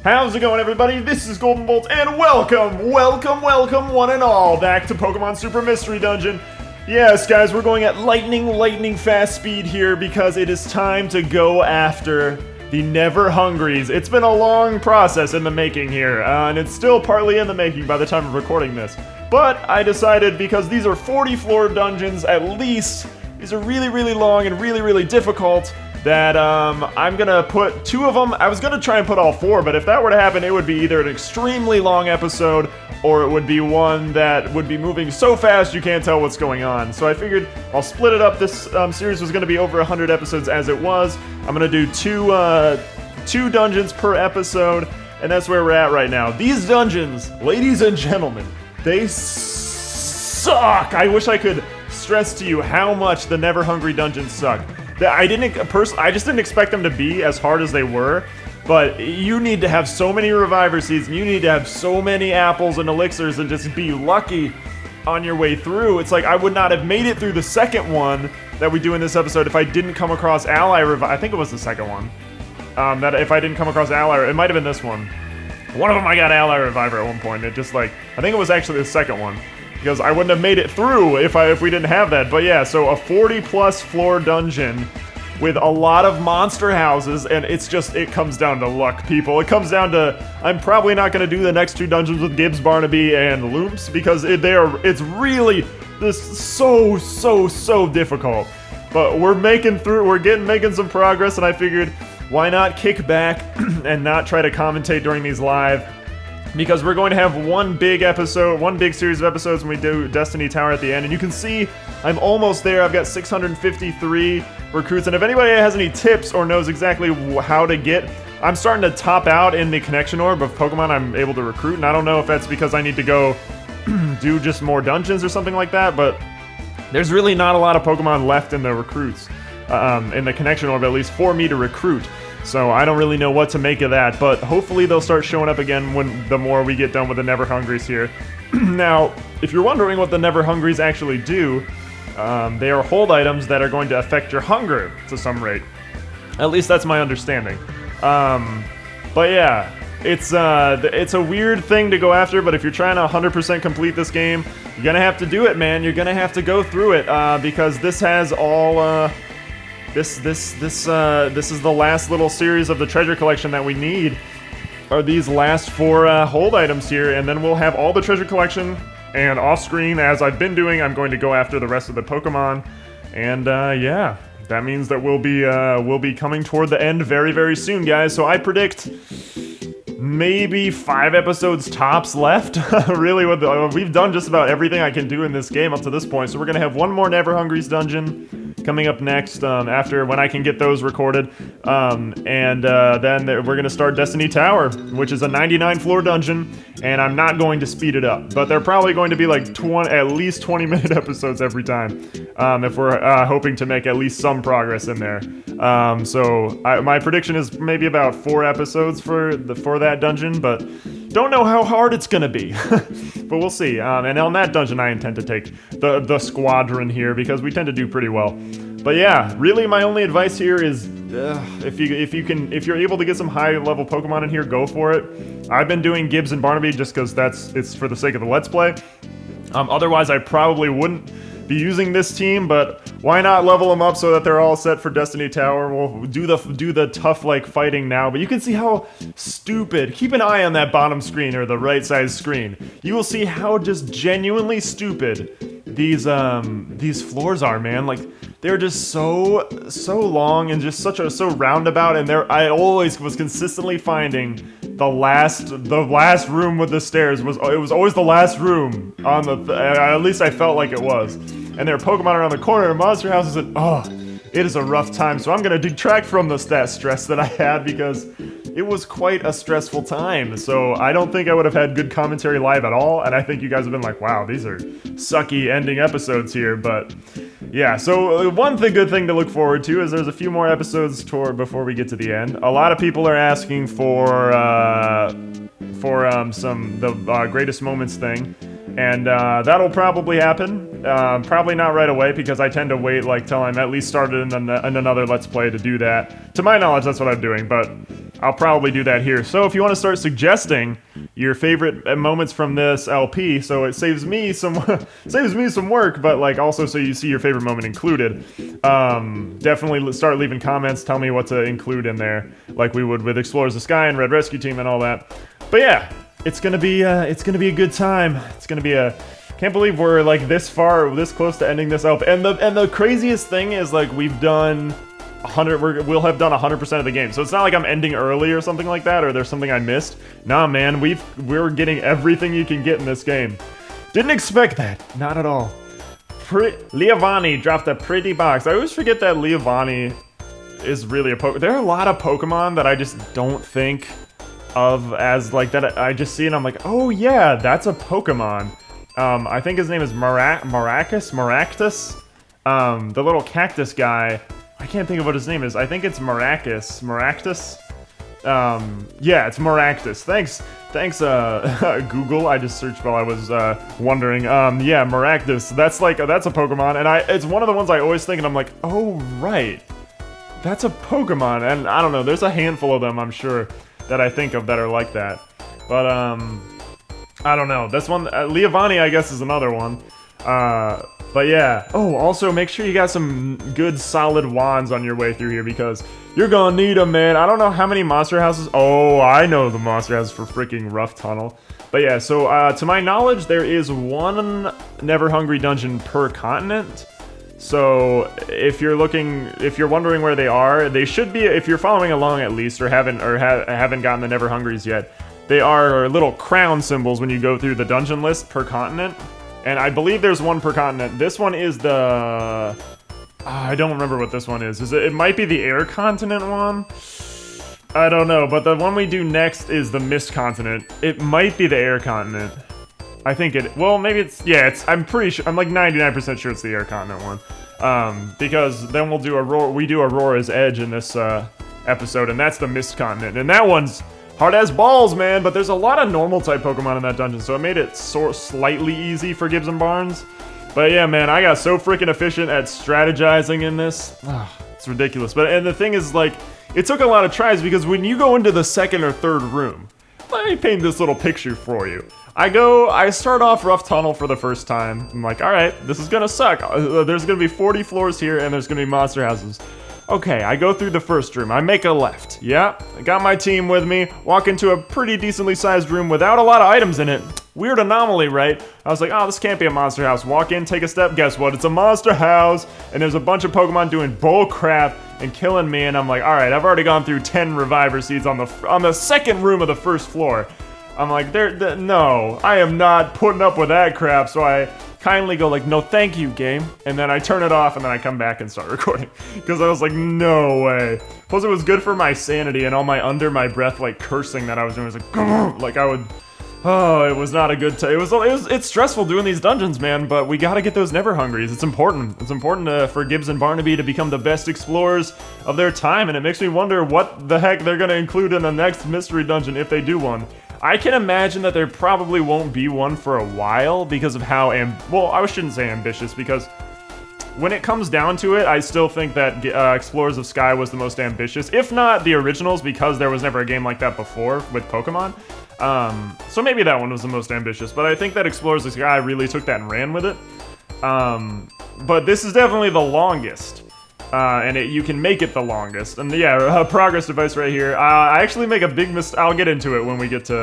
How's it going, everybody? This is Golden Bolt, and welcome one and all back to Pokemon Super Mystery Dungeon. Yes, guys, we're going at lightning fast speed here because it is time to go after the Never Hungries. It's been a long process in the making here, and it's still partly in the making by the time of recording this. But I decided, because these are 40-floor dungeons at least, these are really long and really difficult, that I'm gonna put 2 of them. I was gonna try and put all 4, but if that were to happen, it would be either an extremely long episode or it would be one that would be moving so fast you can't tell what's going on. So I figured I'll split it up. This series was gonna be over 100 episodes as it was. I'm gonna do two dungeons per episode, and that's where we're at right now. These dungeons, ladies and gentlemen, they suck. I wish I could stress to you how much the Never Hungry dungeons suck. I just didn't expect them to be as hard as they were, but you need to have so many reviver seeds, and you need to have so many apples and elixirs and just be lucky on your way through. It's like I would not have made it through the second one that we do in this episode if I didn't come across Ally Reviver. I think it was the second one. That if I didn't come across Ally, it might have been this one. One of them I got Ally Reviver at one point. It just like, I think it was actually the second one, because I wouldn't have made it through if we didn't have that. But yeah, so a 40+ floor dungeon with a lot of monster houses, and it comes down to luck, people. It comes down to, I'm probably not going to do the next 2 dungeons with Gibbs, Barnaby, and Loomps, because it's really this so difficult. But we're making some progress, and I figured, why not kick back and not try to commentate during these live? Because we're going to have one big series of episodes when we do Destiny Tower at the end. And you can see I'm almost there. I've got 653 recruits. And if anybody has any tips or knows exactly how to get, I'm starting to top out in the connection orb of Pokemon I'm able to recruit. And I don't know if that's because I need to go do just more dungeons or something like that. But there's really not a lot of Pokemon left in the recruits, in the connection orb, at least for me to recruit. So I don't really know what to make of that, but hopefully they'll start showing up again the more we get done with the Never Hungries here. Now, if you're wondering what the Never Hungries actually do, they are hold items that are going to affect your hunger to some rate. At least that's my understanding. But yeah, it's a weird thing to go after, but if you're trying to 100% complete this game, you're gonna have to do it, man. You're gonna have to go through it, because this has all... This is the last little series of the treasure collection that we need, are these last 4 hold items here, and then we'll have all the treasure collection, and off-screen, as I've been doing, I'm going to go after the rest of the Pokemon, and yeah, that means that we'll be coming toward the end very soon, guys. So I predict maybe 5 episodes tops left. Really, we've done just about everything I can do in this game up to this point, so we're gonna have one more Never Hungries dungeon coming up next, after when I can get those recorded, and then we're gonna start Destiny Tower, which is a 99-floor dungeon, and I'm not going to speed it up, but they're probably going to be like at least 20-minute episodes every time, if we're hoping to make at least some progress in there. So my prediction is maybe about 4 episodes for that dungeon, but don't know how hard it's gonna be. But we'll see. And on that dungeon, I intend to take the squadron here, because we tend to do pretty well. But yeah, really, my only advice here is, if you're able to get some high-level Pokemon in here, go for it. I've been doing Gibbs and Barnaby just because it's for the sake of the Let's Play. Otherwise, I probably wouldn't be using this team, but why not level them up so that they're all set for Destiny Tower? We'll do the tough like fighting now, but you can see how stupid. Keep an eye on that bottom screen, or the right side screen. You will see how just genuinely stupid these floors are, man. Like, they're just so long and just so roundabout, and I always was consistently finding the last room with the stairs was always the last room on at least I felt like it was. And there are Pokemon around the corner and monster houses, and it is a rough time. So I'm gonna detract from that stress that I had, because it was quite a stressful time. So I don't think I would have had good commentary live at all, and I think you guys have been like, wow, these are sucky ending episodes here. But yeah, so one good thing to look forward to is there's a few more episodes before we get to the end. A lot of people are asking for the greatest moments thing, and that'll probably happen. Probably not right away, because I tend to wait till I'm at least started in another Let's Play to do that. To my knowledge, that's what I'm doing, but I'll probably do that here. So if you want to start suggesting your favorite moments from this LP, so it saves me some work, but like also so you see your favorite moment included. Definitely start leaving comments. Tell me what to include in there, like we would with Explorers of the Sky and Red Rescue Team and all that. But yeah, it's gonna be a good time. It's gonna be a. Can't believe we're like this close to ending this LP. And the craziest thing is like we've done 100. We'll have done 100% of the game. So it's not like I'm ending early or something like that, or there's something I missed. Nah, man, we're getting everything you can get in this game. Didn't expect that. Not at all. Leovani dropped a pretty box. I always forget that Leovani is really a Pokemon. There are a lot of Pokemon that I just don't think of as like that. I just see it and I'm like, oh yeah, that's a Pokemon. I think his name is Maractus. The little cactus guy. I can't think of what his name is. I think it's Maractus. Yeah, it's Maractus. Thanks, Google. I just searched while I was wondering. Yeah, Maractus. That's a Pokemon, and it's one of the ones I always think, and I'm like, oh right, that's a Pokemon. And I don't know. There's a handful of them, I'm sure, that I think of that are like that. But I don't know. This one, Leovani, I guess, is another one. But yeah. Oh, also make sure you got some good solid wands on your way through here because you're gonna need them, man. I don't know how many monster houses. Oh, I know the monster houses for freaking Ruff Tunnel. But yeah, so to my knowledge, there is one Never Hungry dungeon per continent. So if you're wondering where they are, they should be. If you're following along at least, or haven't gotten the Never Hungries yet. They are little crown symbols when you go through the dungeon list per continent. And I believe there's one per continent. This one is the... I don't remember what this one is. It might be the air continent one? I don't know, but the one we do next is the mist continent. It might be the air continent. I think it... Well, maybe it's... Yeah, it's... I'm pretty sure... I'm like 99% sure it's the air continent one. Because then we'll do Aurora... We do Aurora's Edge in this episode, and that's the mist continent. And that one's... hard as balls, man, but there's a lot of normal type Pokemon in that dungeon, so it made it slightly easy for Gibbs and Barnes. But yeah, man, I got so freaking efficient at strategizing in this. It's ridiculous. And the thing is, like, it took a lot of tries because when you go into the second or third room, let me paint this little picture for you. I start off Ruff Tunnel for the first time. I'm like, alright, this is gonna suck. There's gonna be 40 floors here and there's gonna be monster houses. Okay, I go through the first room. I make a left. Yeah, I got my team with me. Walk into a pretty decently sized room without a lot of items in it. Weird anomaly, right? I was like, oh, this can't be a monster house. Walk in, take a step. Guess what? It's a monster house. And there's a bunch of Pokemon doing bull crap and killing me. And I'm like, all right, I've already gone through 10 Reviver Seeds on the second room of the first floor. I'm like, no, I am not putting up with that crap. So I kindly go like, no thank you, game. And then I turn it off and then I come back and start recording. Because I was like, no way. Plus it was good for my sanity and all my under my breath like cursing that I was doing. It was like, grr, like I would... Oh, it was not a good time. It's stressful doing these dungeons, man, but we gotta get those Never Hungries. It's important. It's important for Gibbs and Barnaby to become the best explorers of their time, and it makes me wonder what the heck they're gonna include in the next mystery dungeon if they do one. I can imagine that there probably won't be one for a while because of how well, I shouldn't say ambitious, because when it comes down to it, I still think that Explorers of Sky was the most ambitious, if not the originals, because there was never a game like that before with Pokemon. So maybe that one was the most ambitious, but I think that Explorers of Sky really took that and ran with it. But this is definitely the longest. And you can make it the longest. And yeah, progress device right here. I actually make a big mistake. I'll get into it when we get to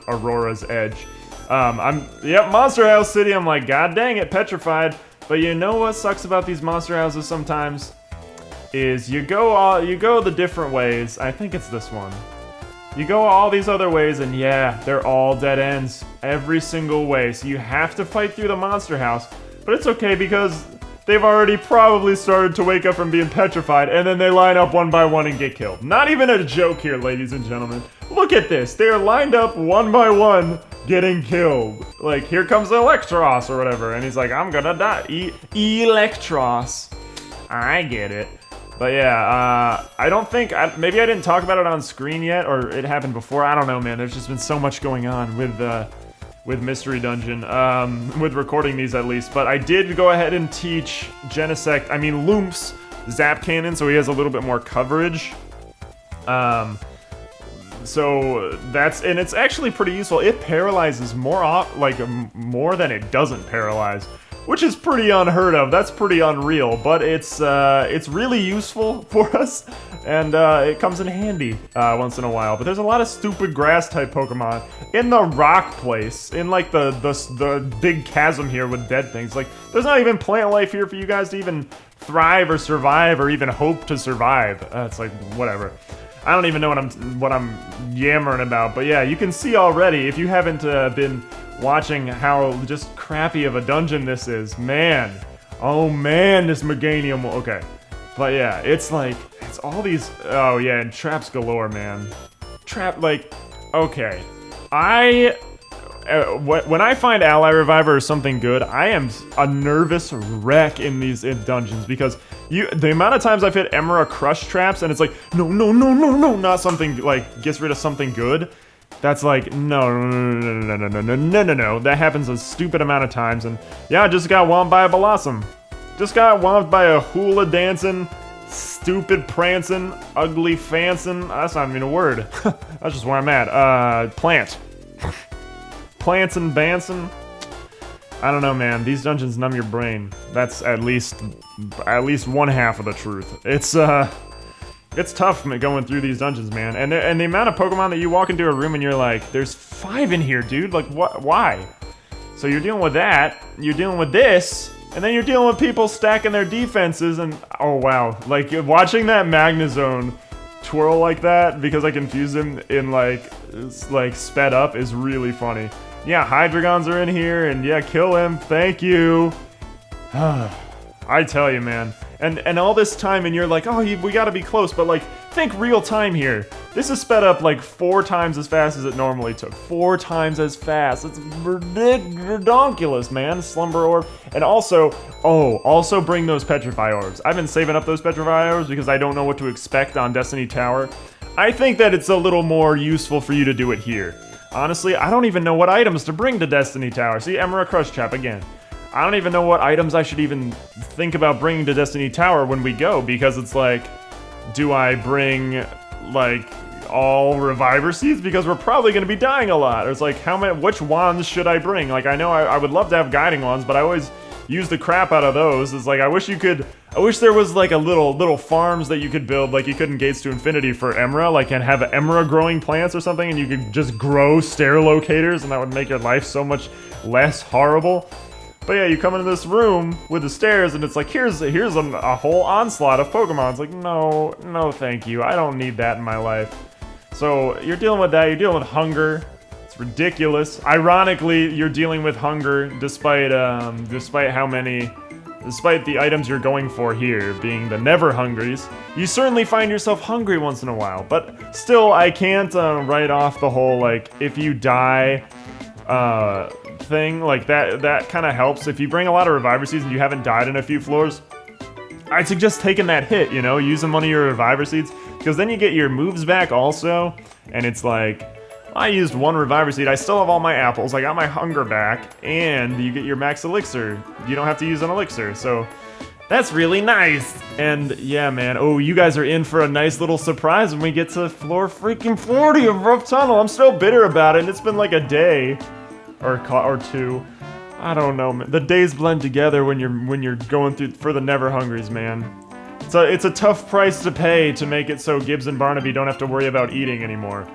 Aurora's Edge. Yep, Monster House City. I'm like, god dang it, petrified. But you know what sucks about these monster houses sometimes? Is you go the different ways. I think it's this one. You go all these other ways, and yeah, they're all dead ends. Every single way. So you have to fight through the monster house. But it's okay because they've already probably started to wake up from being petrified, and then they line up one by one and get killed. Not even a joke here, ladies and gentlemen. Look at this. They're lined up one by one, getting killed. Like, here comes Electros or whatever, and he's like, I'm gonna die. Electros. I get it. But yeah, I don't think, maybe I didn't talk about it on screen yet, or it happened before. I don't know, man. There's just been so much going on with Mystery Dungeon, with recording these at least. But I did go ahead and teach Lump's Zap Cannon, so he has a little bit more coverage. So that's, and it's actually pretty useful. It paralyzes more than it doesn't paralyze, which is pretty unheard of. That's pretty unreal, but it's really useful for us, and it comes in handy once in a while. But there's a lot of stupid grass type Pokemon in the rock place, in like the big chasm here with dead things. Like, there's not even plant life here for you guys to even thrive or survive or even hope to survive. It's like, whatever. I don't even know what I'm yammering about, but yeah, you can see already, if you haven't been watching, how just crappy of a dungeon this is. Man, oh man, this Meganium. Okay, but yeah, it's like, it's all these. Oh yeah, and traps galore, man. Like, okay, when I find Ally Reviver or something good, I am a nervous wreck in these dungeons, because the amount of times I've hit Emerald Crush traps and it's like, no, not something, like, gets rid of something good. That's like, no. That happens a stupid amount of times, and yeah, I just got whomped by a Blossom. Just got whomped by a hula dancing, stupid prancing, ugly fancing. That's not even a word. That's just where I'm at. Plant. Plants and Banson. I don't know, man. These dungeons numb your brain. That's at least one half of the truth. It's tough going through these dungeons, man. And the amount of Pokemon that you walk into a room and you're like, there's 5 in here, dude. Like, what? Why? So you're dealing with that. You're dealing with this. And then you're dealing with people stacking their defenses, and oh wow. Like, watching that Magnezone twirl like that because I confused him in like sped up is really funny. Yeah, Hydreigons are in here, and yeah, kill him. Thank you. I tell you, man. And all this time, and you're like, oh, we gotta be close, but like, think real time here. This is sped up like 4 times as fast as it normally took. 4 times as fast. It's ridiculous, man. Slumber Orb. And also, also bring those Petrify Orbs. I've been saving up those Petrify Orbs because I don't know what to expect on Destiny Tower. I think that it's a little more useful for you to do it here. Honestly, I don't even know what items to bring to Destiny Tower. See, Emerald Crush Trap again. I don't even know what items I should even think about bringing to Destiny Tower when we go, because it's like, do I bring, like, all Reviver Seeds? Because we're probably going to be dying a lot. Or it's like, which wands should I bring? Like, I know I would love to have Guiding Wands, but I always use the crap out of those. It's like, I wish there was like a little farms that you could build, like you could in Gates to Infinity for Emra, like, and have Emra growing plants or something, and you could just grow stair locators, and that would make your life so much less horrible. But yeah, you come into this room with the stairs, and it's like, here's a whole onslaught of Pokemon. It's like, no, thank you. I don't need that in my life. So you're dealing with that. You're dealing with hunger. It's ridiculous. Ironically, you're dealing with hunger despite the items you're going for here being the Never Hungries. You certainly find yourself hungry once in a while, but still, I can't write off the whole, like, if you die thing. Like, that kind of helps. If you bring a lot of Reviver Seeds and you haven't died in a few floors, I'd suggest taking that hit, you know, using one of your Reviver Seeds, because then you get your moves back also, and it's like, I used 1 Reviver Seed, I still have all my apples, I got my hunger back, and you get your max elixir. You don't have to use an elixir, so that's really nice. And yeah, man, oh, you guys are in for a nice little surprise when we get to floor freaking 40 of Rough Tunnel. I'm still bitter about it, and it's been like a day or 2. I don't know, man. The days blend together when you're going through for the Never Hungries, man. It's a tough price to pay to make it so Gibbs and Barnaby don't have to worry about eating anymore.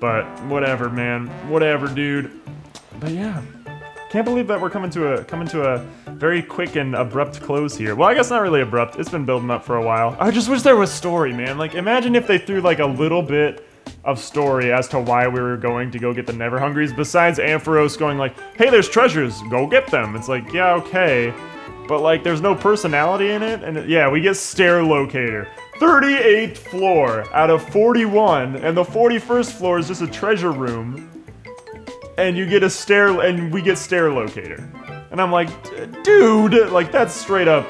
But whatever, man. Whatever, dude. But yeah, can't believe that we're coming to a very quick and abrupt close here. Well, I guess not really abrupt. It's been building up for a while. I just wish there was story, man. Like, imagine if they threw like a little bit of story as to why we were going to go get the Never Hungries, besides Ampharos going like, hey, there's treasures, go get them. It's like, yeah, okay, but like, there's no personality in it. And yeah, we get Stair Locator, 38th floor out of 41, and the 41st floor is just a treasure room, and you get we get Stair Locator, and I'm like, dude, like, that's straight up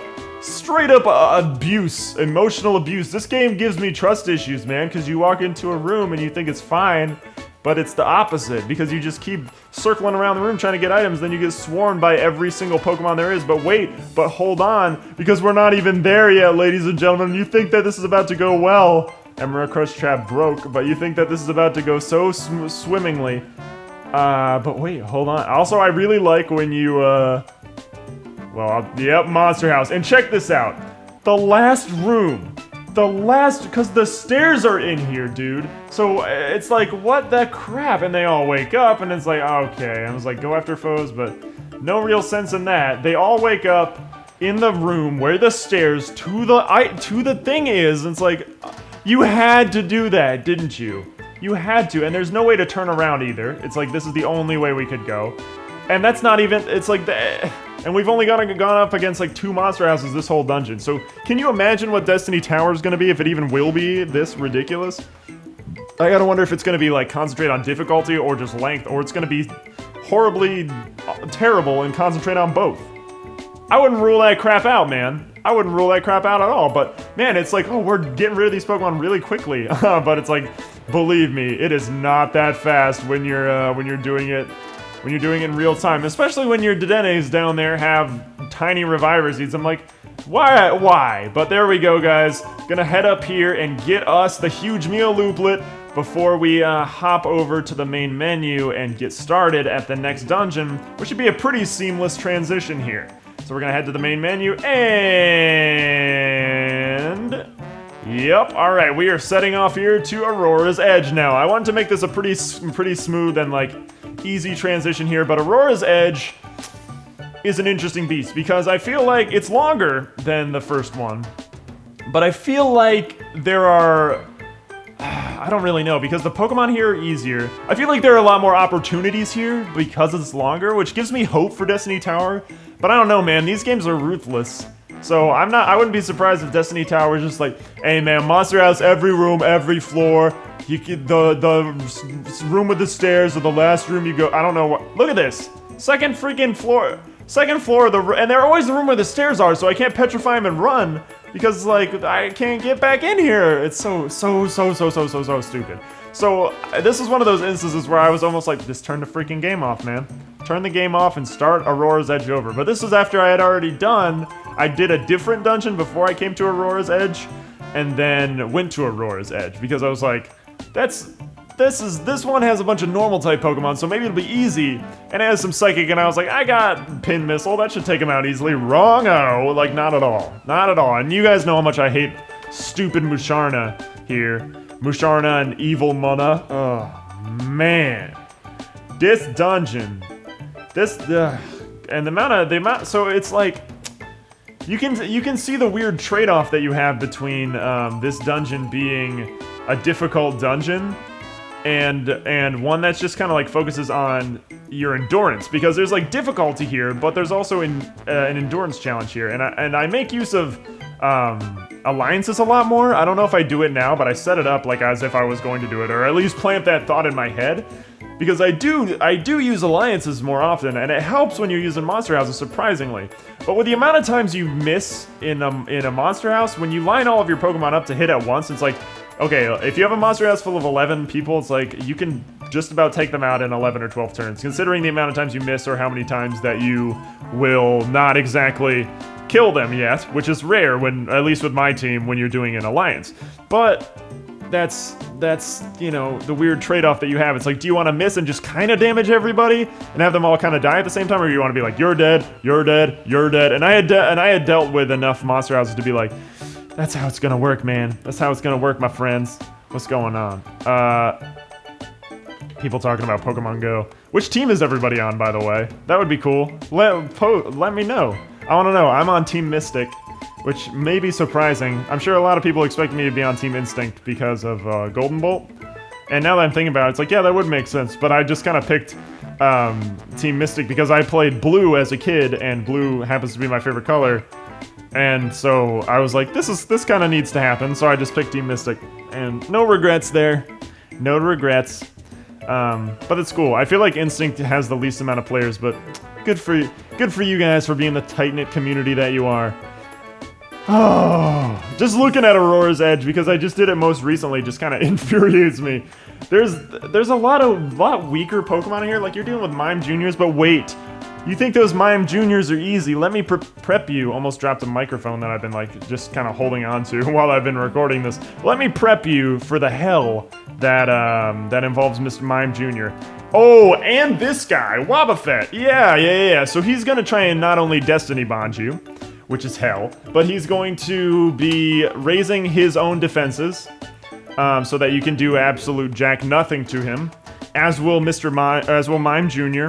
abuse, emotional abuse. This game gives me trust issues, man, because you walk into a room and you think it's fine, but it's the opposite, because you just keep circling around the room trying to get items, then you get swarmed by every single Pokemon there is. But wait, hold on, because we're not even there yet, ladies and gentlemen. You think that this is about to go well, Emerald Crush Trap broke, but you think that this is about to go so swimmingly. But wait, hold on. Also, I really like when you, yep, Monster House. And check this out. The last room. Because the stairs are in here, dude. So it's like, what the crap? And they all wake up, and it's like, okay. I was like, go after foes, but no real sense in that. They all wake up in the room where the stairs to the thing is. And it's like, you had to do that, didn't you? You had to, and there's no way to turn around either. It's like, this is the only way we could go. And that's not even, it's like, and we've only gone up against like 2 monster houses this whole dungeon. So can you imagine what Destiny Tower is going to be, if it even will be this ridiculous? I gotta wonder if it's going to be like concentrate on difficulty or just length, or it's going to be horribly terrible and concentrate on both. I wouldn't rule that crap out, man. I wouldn't rule that crap out at all, but man, it's like, oh, we're getting rid of these Pokemon really quickly. But it's like, believe me, it is not that fast when you're doing it in real time, especially when your Dedenes down there have tiny reviver seeds. I'm like, why? But there we go, guys. Gonna head up here and get us the huge meal looplet before we hop over to the main menu and get started at the next dungeon, which should be a pretty seamless transition here. So we're gonna head to the main menu and... Yep, alright, we are setting off here to Aurora's Edge now. I wanted to make this a pretty smooth and like easy transition here, but Aurora's Edge is an interesting beast because I feel like it's longer than the first one, but I feel like there are... I don't really know, because the Pokemon here are easier. I feel like there are a lot more opportunities here because it's longer, which gives me hope for Destiny Tower. But I don't know, man. These games are ruthless. So I wouldn't be surprised if Destiny Tower is just like, hey, man, Monster House, every room, every floor. You can, the room with the stairs or the last room you go. I don't know what. Look at this. Second floor, and they're always the room where the stairs are, so I can't petrify them and run. Because, like, I can't get back in here. It's so stupid. So, this is one of those instances where I was almost like, just turn the freaking game off, man. Turn the game off and start Aurora's Edge over. But this was after I had already I did a different dungeon before I came to Aurora's Edge, and then went to Aurora's Edge. Because I was like, this one has a bunch of normal type Pokemon, so maybe it'll be easy. And it has some Psychic, and I was like, I got Pin Missile, that should take him out easily. Wrong-o! Like, not at all. Not at all. And you guys know how much I hate stupid Musharna here. Musharna and Evil Mona. Oh, man. This dungeon. And the amount, so it's like, you can see the weird trade-off that you have between this dungeon being a difficult dungeon and one that's just kind of like focuses on your endurance, because there's like difficulty here, but there's also an endurance challenge here, and I make use of alliances a lot more. I don't know if I do it now, but I set it up like as if I was going to do it, or at least plant that thought in my head, because I do use alliances more often, and it helps when you're using monster houses, surprisingly. But with the amount of times you miss in a monster house, when you line all of your Pokemon up to hit at once, it's like, okay, if you have a monster house full of 11 people, it's like, you can just about take them out in 11 or 12 turns, considering the amount of times you miss or how many times that you will not exactly kill them yet, which is rare when, at least with my team, when you're doing an alliance. But that's you know, the weird trade-off that you have. It's like, do you want to miss and just kind of damage everybody and have them all kind of die at the same time, or do you want to be like, you're dead, you're dead, you're dead? And I had dealt with enough monster houses to be like, that's how it's gonna work, man. That's how it's gonna work, my friends. What's going on? People talking about Pokemon Go. Which team is everybody on, by the way? That would be cool. Let me know. I want to know. I'm on Team Mystic, which may be surprising. I'm sure a lot of people expect me to be on Team Instinct because of Golden Bolt. And now that I'm thinking about it, it's like, yeah, that would make sense. But I just kind of picked Team Mystic because I played blue as a kid, and blue happens to be my favorite color. And so I was like, this kind of needs to happen, so I just picked Team Mystic. And no regrets there. No regrets. But it's cool. I feel like Instinct has the least amount of players, but good for you guys for being the tight-knit community that you are. Oh, just looking at Aurora's Edge, because I just did it most recently, just kind of infuriates me. There's a lot weaker Pokemon here, like you're dealing with Mime Juniors, but wait. You think those mime juniors are easy? Let me prep you. Almost dropped a microphone that I've been like just kind of holding on to while I've been recording this. Let me prep you for the hell that that involves Mr. Mime Jr. Oh, and this guy, Wobbuffet. Yeah. So he's gonna try and not only destiny bond you, which is hell, but he's going to be raising his own defenses, so that you can do absolute jack nothing to him. As will Mime Jr.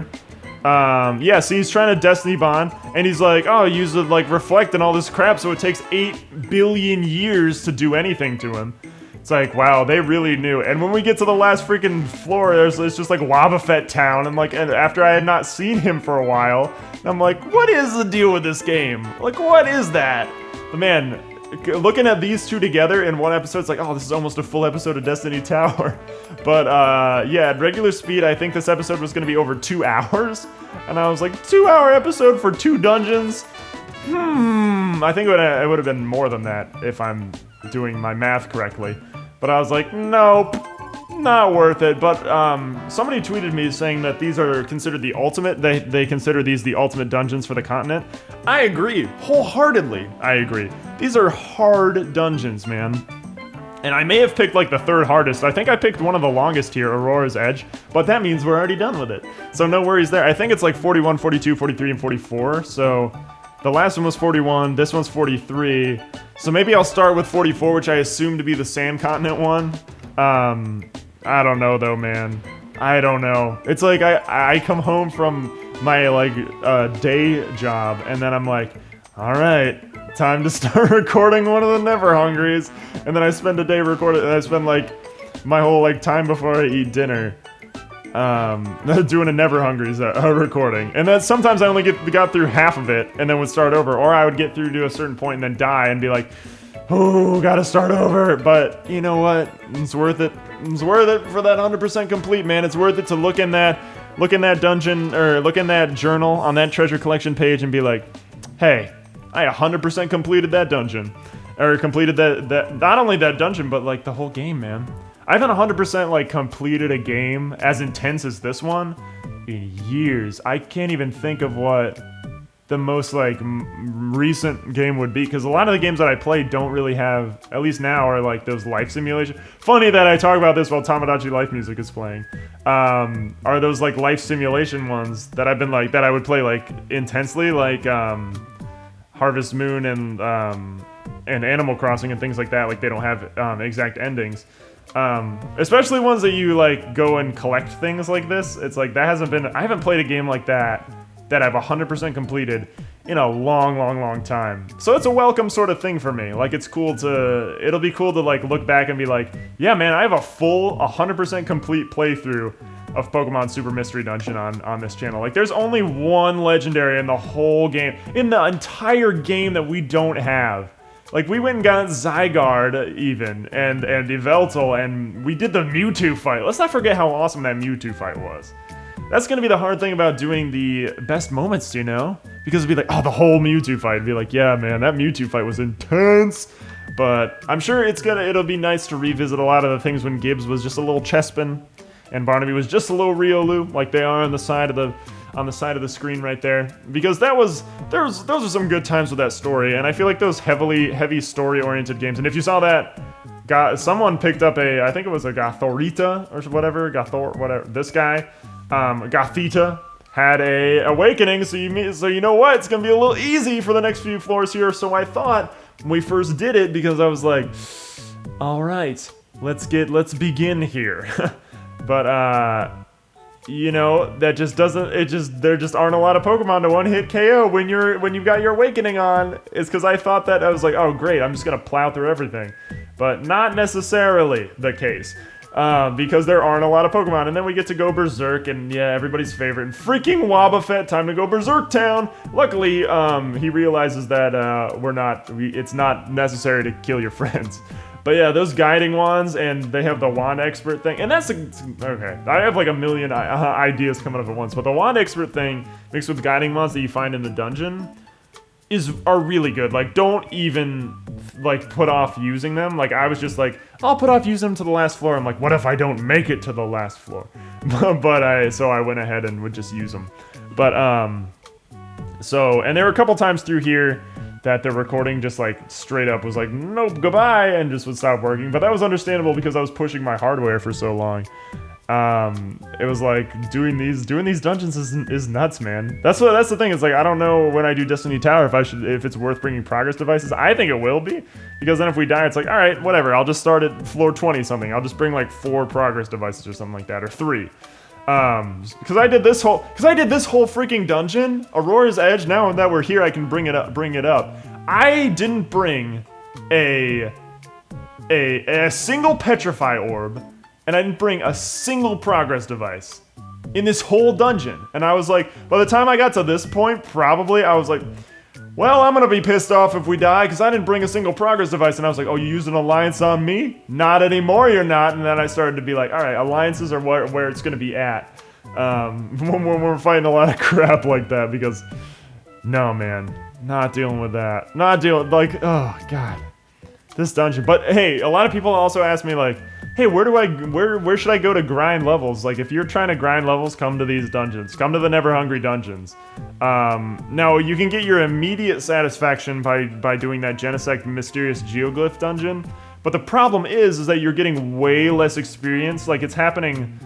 Yeah, see, he's trying to destiny bond, and he's like, oh, use the like reflect and all this crap, so it takes 8 billion years to do anything to him. It's like, wow, they really knew. And when we get to the last freaking floor, it's just like Wobbuffet Town, and like, and after I had not seen him for a while, I'm like, what is the deal with this game? Like, what is that? But man, looking at these two together in one episode, it's like, oh, this is almost a full episode of Destiny Tower. But yeah, at regular speed, I think this episode was going to be over 2 hours. And I was like, 2-hour episode for 2 dungeons? I think it would have been more than that if I'm doing my math correctly. But I was like, nope, not worth it. But somebody tweeted me saying that these are considered the ultimate. They consider these the ultimate dungeons for the continent. I agree, wholeheartedly. I agree. These are hard dungeons, man. And I may have picked like the 3rd hardest. I think I picked one of the longest here, Aurora's Edge. But that means we're already done with it. So no worries there. I think it's like 41, 42, 43, and 44. So the last one was 41. This one's 43. So maybe I'll start with 44, which I assume to be the Sand Continent one. I don't know though, man. I don't know. It's like I come home from my like day job, and then I'm like, all right, time to start recording one of the Never Hungries, and then I spend a day recording, and I spend like my whole like time before I eat dinner doing a Never Hungries recording. And then sometimes I only got through half of it and then would start over, or I would get through to a certain point and then die and be like, oh, gotta start over. But you know what? It's worth it. It's worth it for that 100% complete, man. It's worth it to look in that dungeon, or look in that journal on that treasure collection page and be like, hey, I 100% completed that dungeon. Or completed that not only that dungeon, but like the whole game, man. I haven't 100% like completed a game as intense as this one in years. I can't even think of what the most like recent game would be, because a lot of the games that I play don't really have, at least now, are like those life simulation. Funny that I talk about this while Tamagotchi life music is playing. Are those like life simulation ones that I've been like, that I would play like intensely, like Harvest Moon and Animal Crossing and things like that. Like they don't have exact endings. Especially ones that you like go and collect things like this. It's like that I haven't played a game like that I've 100% completed in a long time. So it's a welcome sort of thing for me. Like it'll be cool to like look back and be like, yeah man, I have a full 100% complete playthrough of Pokemon Super Mystery Dungeon on this channel. Like there's only one legendary in the whole game, in the entire game, that we don't have. Like, we went and got Zygarde, even, and Yveltal, and we did the Mewtwo fight. Let's not forget how awesome that Mewtwo fight was. That's gonna be the hard thing about doing the best moments, you know? Because it'd be like, oh, the whole Mewtwo fight. It'd be like, yeah, man, that Mewtwo fight was intense. But I'm sure it'll be nice to revisit a lot of the things when Gibbs was just a little Chespin, and Barnaby was just a little Riolu, like they are on the side of the screen right there, because those are some good times with that story. And I feel like those heavy story-oriented games, and if you saw that, someone picked up I think it was a Gothorita or whatever, this guy, Gothita, had a awakening, so you know what, it's gonna be a little easy for the next few floors here. So I thought when we first did it, because I was like, all right, let's begin here. But you know, that just doesn't, there just aren't a lot of Pokemon to one-hit KO when you've got your awakening on. It's because I thought that, I was like, oh great, I'm just gonna plow through everything. But not necessarily the case, because there aren't a lot of Pokemon. And then we get to go Berserk, and yeah, everybody's favorite, and freaking Wobbuffet, time to go Berserk Town. Luckily, he realizes that it's not necessary to kill your friends. But yeah, those guiding wands, and they have the wand expert thing, and that's okay. I have like a million ideas coming up at once, but the wand expert thing mixed with guiding wands that you find in the dungeon are really good. Like, don't even like put off using them. Like, I was just like, I'll put off using them to the last floor. I'm like, what if I don't make it to the last floor? So I went ahead and would just use them. But So, and there were a couple times through here that the recording just like straight up was like, nope, goodbye, and just would stop working. But that was understandable because I was pushing my hardware for so long. It was like doing these dungeons is nuts, man. That's the thing. It's like I don't know when I do Destiny Tower if it's worth bringing progress devices. I think it will be, because then if we die, it's like, all right, whatever. I'll just start at floor 20 something. I'll just bring like 4 progress devices or something like that, or 3. Because I did this whole freaking dungeon, Aurora's Edge. Now that we're here, I can bring it up. I didn't bring a single petrify orb, and I didn't bring a single progress device in this whole dungeon. And I was like, by the time I got to this point, probably I was like, well, I'm gonna be pissed off if we die because I didn't bring a single progress device. And I was like, oh, you used an alliance on me? Not anymore, you're not. And then I started to be like, all right, alliances are where it's gonna be at. When we're fighting a lot of crap like that, because no, man, not dealing with that. Like, oh god, this dungeon. But hey, a lot of people also ask me like, hey, where should I go to grind levels? Like, if you're trying to grind levels, come to these dungeons. Come to the Never Hungry dungeons. Now, you can get your immediate satisfaction by doing that Genesect Mysterious Geoglyph dungeon. But the problem is that you're getting way less experience. Like, it's happening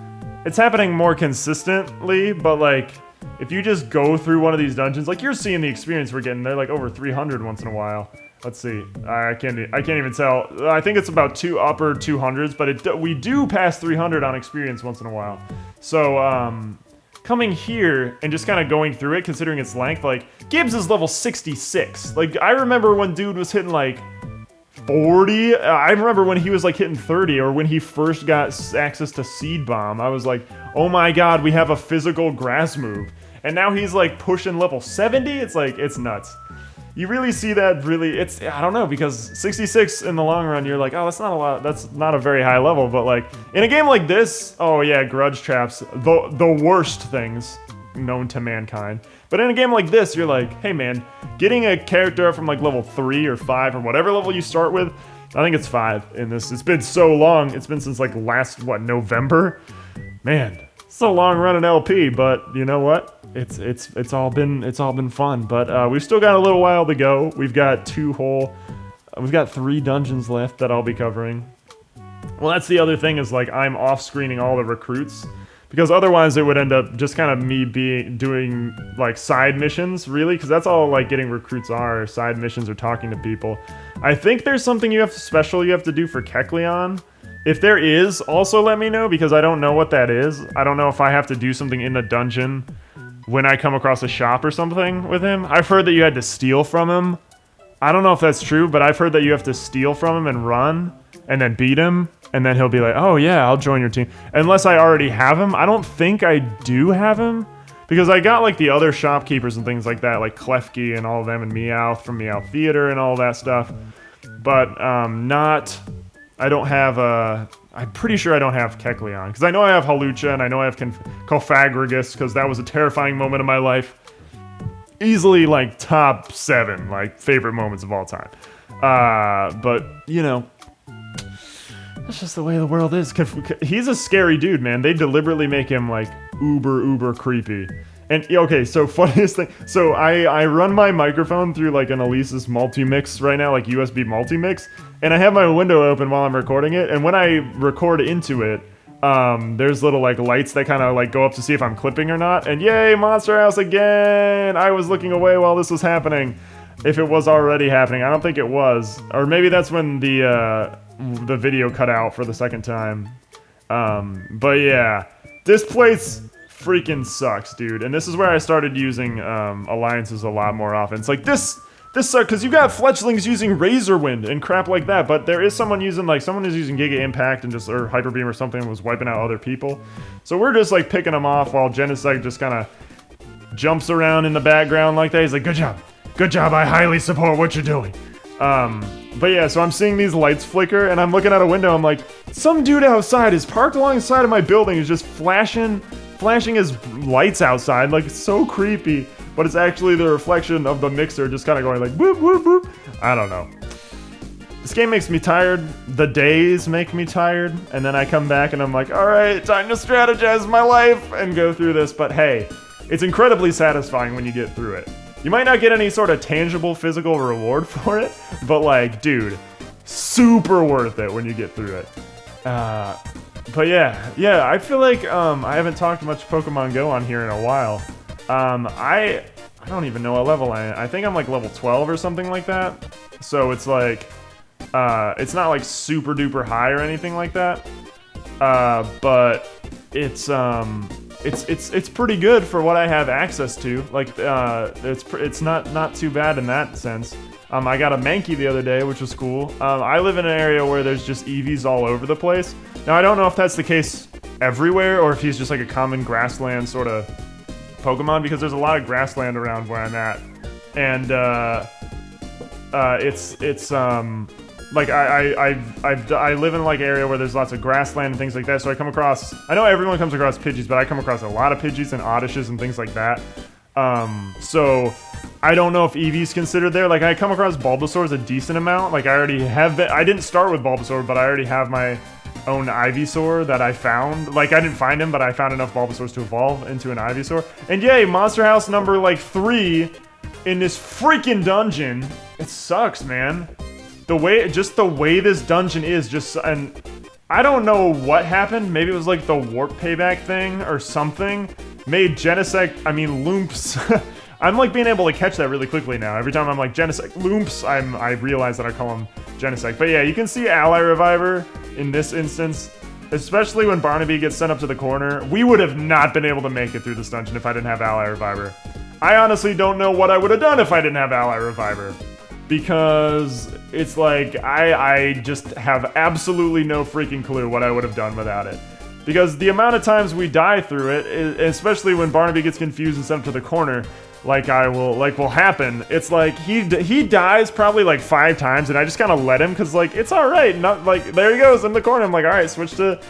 more consistently, but like, if you just go through one of these dungeons, like, you're seeing the experience we're getting. They're like over 300 once in a while. Let's see. I can't even tell. I think it's about upper 200s, but we do pass 300 on experience once in a while. So coming here and just kind of going through it, considering its length, like, Gibbs is level 66. Like, I remember when dude was hitting like 40. I remember when he was like hitting 30, or when he first got access to Seed Bomb. I was like, oh my god, we have a physical grass move. And now he's like pushing level 70. It's like, it's nuts. You really see that, I don't know, because 66 in the long run, you're like, oh, that's not a lot, that's not a very high level, but like, in a game like this, oh yeah, grudge traps, the worst things known to mankind. But in a game like this, you're like, hey man, getting a character up from like level 3 or 5 or whatever level you start with, I think it's 5 in this. It's been so long, it's been since like last, November? Man, it's a long run in LP, but you know what? It's all been fun, but we've still got a little while to go. We've got 3 dungeons left that I'll be covering. Well, that's the other thing, is like, I'm off-screening all the recruits, because otherwise it would end up just kind of me doing like side missions, really, because that's all like getting recruits are, side missions or talking to people. I think there's something you have to do for Kecleon. If there is, also let me know, because I don't know what that is. I don't know if I have to do something in the dungeon when I come across a shop or something with him. I've heard that you had to steal from him. I don't know if that's true, but I've heard that you have to steal from him and run, and then beat him, and then he'll be like, oh yeah, I'll join your team. Unless I already have him. I don't think I do have him, because I got like the other shopkeepers and things like that, like Klefki and all of them, and Meowth from Meowth Theater and all that stuff. But I don't have I'm pretty sure I don't have Kecleon, because I know I have Halucha, and I know I have Cofagrigus, because that was a terrifying moment in my life. Easily, like, top 7, like, favorite moments of all time. But, you know, that's just the way the world is. He's a scary dude, man. They deliberately make him, like, uber creepy. And, okay, so funniest thing, so I run my microphone through, like, an Alesis multi-mix right now, like USB multi-mix, and I have my window open while I'm recording it, and when I record into it, there's little, like, lights that kind of, like, go up to see if I'm clipping or not, and yay, Monster House again! I was looking away while this was happening, if it was already happening. I don't think it was, or maybe that's when the video cut out for the second time. But yeah, this place freaking sucks, dude. And this is where I started using alliances a lot more often. It's like, this sucks, because you got fletchlings using Razor Wind and crap like that, but there is someone using, like, someone is using Giga Impact and just, or Hyper Beam or something, and was wiping out other people. So we're just, like, picking them off while Genesect just kind of jumps around in the background like that. He's like, good job, I highly support what you're doing. But yeah, so I'm seeing these lights flicker, and I'm looking out a window, I'm like, some dude outside is parked alongside of my building, is just flashing his lights outside, like, it's so creepy, but it's actually the reflection of the mixer just kind of going like, boop, boop, boop. I don't know. This game makes me tired, the days make me tired, and then I come back and I'm like, alright, time to strategize my life and go through this, but hey, it's incredibly satisfying when you get through it. You might not get any sort of tangible physical reward for it, but like, dude, super worth it when you get through it. But yeah, I feel like I haven't talked much Pokemon Go on here in a while. I don't even know what level I am. I think I'm like level 12 or something like that. So it's like, it's not like super duper high or anything like that. But it's pretty good for what I have access to. Like, it's not too bad in that sense. I got a Mankey the other day, which was cool. I live in an area where there's just EVs all over the place. Now, I don't know if that's the case everywhere, or if he's just like a common grassland sort of Pokemon, because there's a lot of grassland around where I'm at. And, like, I live in like an area where there's lots of grassland and things like that, so I know everyone comes across Pidgeys, but I come across a lot of Pidgeys and Oddishes and things like that. So I don't know if Eevee's considered there. Like, I come across Bulbasaurs a decent amount. Like, I didn't start with Bulbasaur, but I already have my own Ivysaur that I found. Like, I didn't find him, but I found enough Bulbasaurs to evolve into an Ivysaur. And yay, Monster House number, like, 3 in this freaking dungeon. It sucks, man. The way this dungeon is and I don't know what happened. Maybe it was like the warp payback thing or something. Made Loomps. I'm like being able to catch that really quickly now. Every time I'm like Genesect, Loomps, I realize that I call him Genesect. But yeah, you can see Ally Reviver in this instance, especially when Barnaby gets sent up to the corner. We would have not been able to make it through this dungeon if I didn't have Ally Reviver. I honestly don't know what I would have done if I didn't have Ally Reviver. Because it's like, I just have absolutely no freaking clue what I would have done without it. Because the amount of times we die through it, especially when Barnaby gets confused and sent to the corner, like will happen, it's like he dies probably like 5 times, and I just kind of let him, because like, it's alright, not like, there he goes in the corner. I'm like, alright, switch to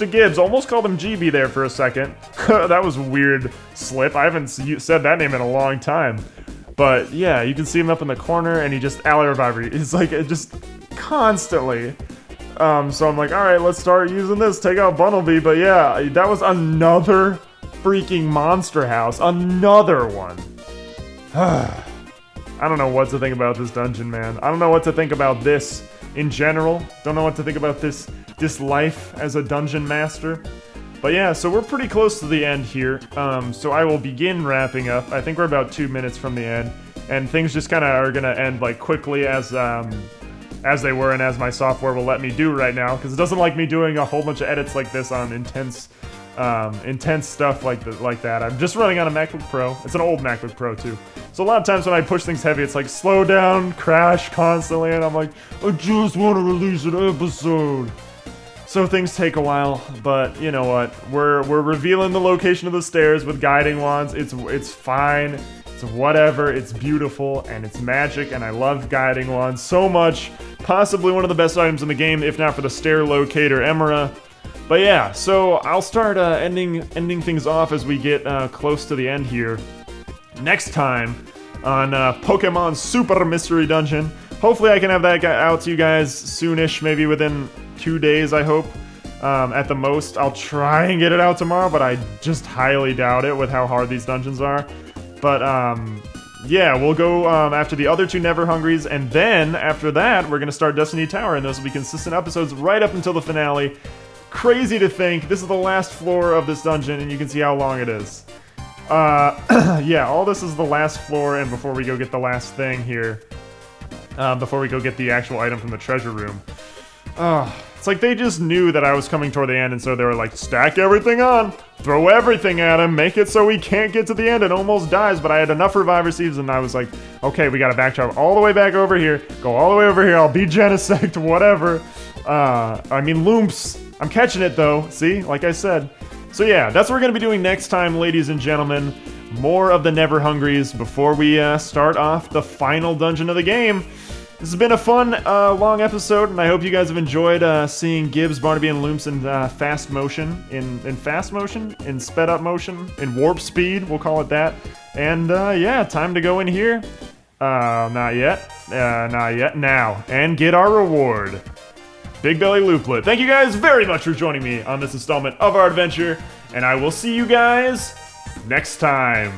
Gibbs. Almost called him GB there for a second. That was a weird slip. I haven't said that name in a long time. But yeah, you can see him up in the corner, and he just Ally Reviver. It's like, it just constantly. So I'm like, alright, let's start using this, take out Bunnelby. But yeah, that was another freaking Monster House. Another one. I don't know what to think about this dungeon, man. I don't know what to think about this in general. Don't know what to think about this life as a dungeon master. But yeah, so we're pretty close to the end here. So I will begin wrapping up. I think we're about 2 minutes from the end, and things just kind of are gonna end like quickly as they were, and as my software will let me do right now, because it doesn't like me doing a whole bunch of edits like this on intense stuff like that. I'm just running on a MacBook Pro. It's an old MacBook Pro too. So a lot of times when I push things heavy, it's like slow down, crash constantly, and I'm like, I just want to release an episode. So things take a while, but you know what? We're revealing the location of the stairs with guiding wands. It's fine. It's whatever. It's beautiful and it's magic, and I love guiding wands so much. Possibly one of the best items in the game, if not for the stair locator Emera. But yeah, so I'll start ending things off as we get close to the end here. Next time on Pokemon Super Mystery Dungeon. Hopefully I can have that out to you guys soonish, maybe within 2 days, I hope. At the most, I'll try and get it out tomorrow, but I just highly doubt it with how hard these dungeons are. But yeah, we'll go after the other 2 Never Hungries, and then after that, we're gonna start Destiny Tower, and those will be consistent episodes right up until the finale. Crazy to think, this is the last floor of this dungeon, and you can see how long it is. Yeah, all this is the last floor, and before we go get the last thing here, before we go get the actual item from the treasure room. It's like they just knew that I was coming toward the end, and so they were like, stack everything on, throw everything at him, make it so he can't get to the end and almost dies. But I had enough Reviver Seeds, and I was like, okay, we gotta backtrack all the way back over here, go all the way over here, I'll be Genesect, whatever. I mean, Loomps. I'm catching it though, see, like I said. So yeah, that's what we're gonna be doing next time, ladies and gentlemen. More of the Never Hungries before we start off the final dungeon of the game. This has been a fun, long episode, and I hope you guys have enjoyed seeing Gibbs, Barnaby, and Loomps in fast motion, in sped up motion, in warp speed, we'll call it that. And yeah, time to go in here. Not yet, now, and get our reward. Big Belly Looplet. Thank you guys very much for joining me on this installment of our adventure, and I will see you guys next time.